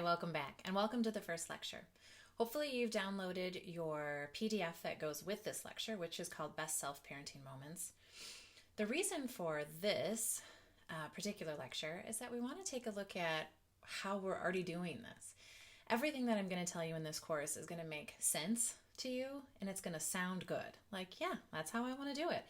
welcome back and welcome to the first lecture. Hopefully you've downloaded your PDF that goes with this lecture, which is called Best Self-Parenting Moments. The reason for this particular lecture is that we want to take a look at how we're already doing this. Everything that I'm going to tell you in this course is going to make sense to you and it's going to sound good. Like, yeah, that's how I want to do it.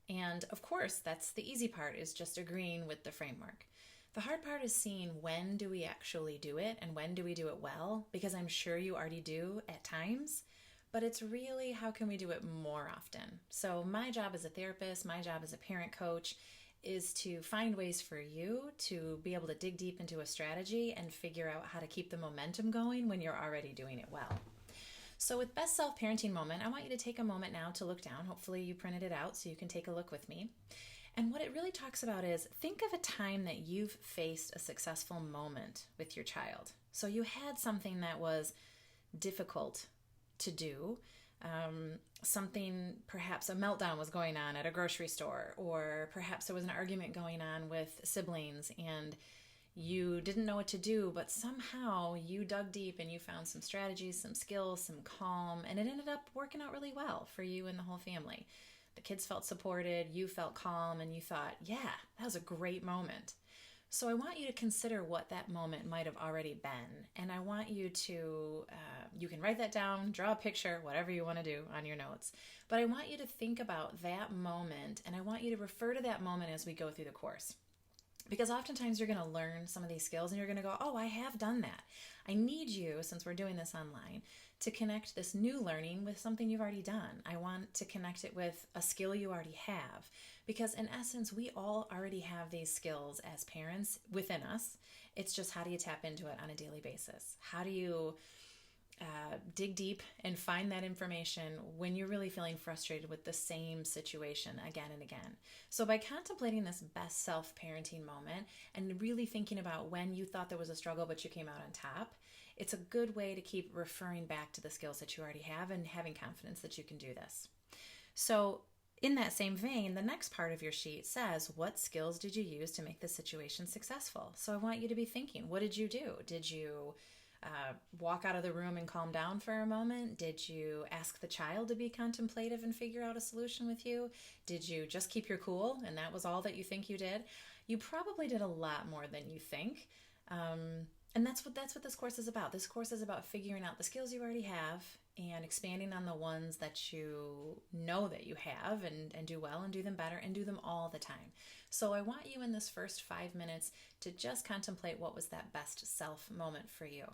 And of course, that's the easy part, is just agreeing with the framework. The hard part is seeing when do we actually do it and when do we do it well, because I'm sure you already do at times, but it's really how can we do it more often. So my job as a therapist, my job as a parent coach is to find ways for you to be able to dig deep into a strategy and figure out how to keep the momentum going when you're already doing it well. So with Best Self-Parenting Moment, I want you to take a moment now to look down. Hopefully you printed it out so you can take a look with me. And what it really talks about is, think of a time that you've faced a successful moment with your child. So you had something that was difficult to do, something, perhaps a meltdown was going on at a grocery store, or perhaps there was an argument going on with siblings and you didn't know what to do, but somehow you dug deep and you found some strategies, some skills, some calm, and it ended up working out really well for you and the whole family. The kids felt supported, you felt calm, and you thought, yeah, that was a great moment. So I want you to consider what that moment might have already been. And I want you to, you can write that down, draw a picture, whatever you want to do on your notes. But I want you to think about that moment, and I want you to refer to that moment as we go through the course. Because oftentimes you're going to learn some of these skills and you're going to go, oh, I have done that. I need you, since we're doing this online, to connect this new learning with something you've already done. I want to connect it with a skill you already have. Because in essence, we all already have these skills as parents within us. It's just, how do you tap into it on a daily basis? How do you dig deep and find that information when you're really feeling frustrated with the same situation again and again? So by contemplating this best self-parenting moment and really thinking about when you thought there was a struggle but you came out on top, it's a good way to keep referring back to the skills that you already have and having confidence that you can do this. So in that same vein, the next part of your sheet says, what skills did you use to make the situation successful? So I want you to be thinking, what did you do? Did you walk out of the room and calm down for a moment? Did you ask the child to be contemplative and figure out a solution with you? Did you just keep your cool and that was all that you think you did? You probably did a lot more than you think. And that's what this course is about. This course is about figuring out the skills you already have and expanding on the ones that you know that you have and do well and do them better and do them all the time. So I want you in this first 5 minutes to just contemplate what was that best self moment for you.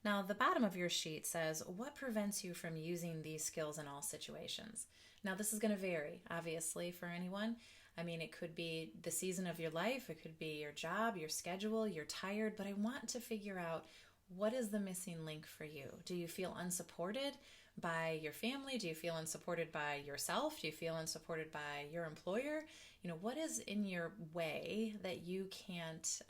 Now, the bottom of your sheet says, what prevents you from using these skills in all situations? Now, this is going to vary, obviously, for anyone. I mean, it could be the season of your life, it could be your job, your schedule, you're tired, but I want to figure out, what is the missing link for you? Do you feel unsupported by your family? Do you feel unsupported by yourself? Do you feel unsupported by your employer? What is in your way that you can't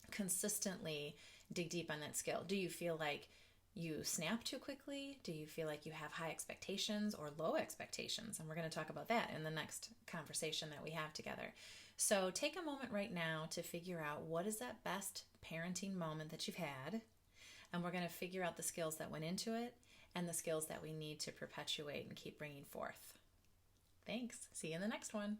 consistently dig deep on that skill? Do you feel like you snap too quickly? Do you feel like you have high expectations or low expectations? And we're going to talk about that in the next conversation that we have together. So take a moment right now to figure out, what is that best parenting moment that you've had? And we're going to figure out the skills that went into it and the skills that we need to perpetuate and keep bringing forth. Thanks. See you in the next one.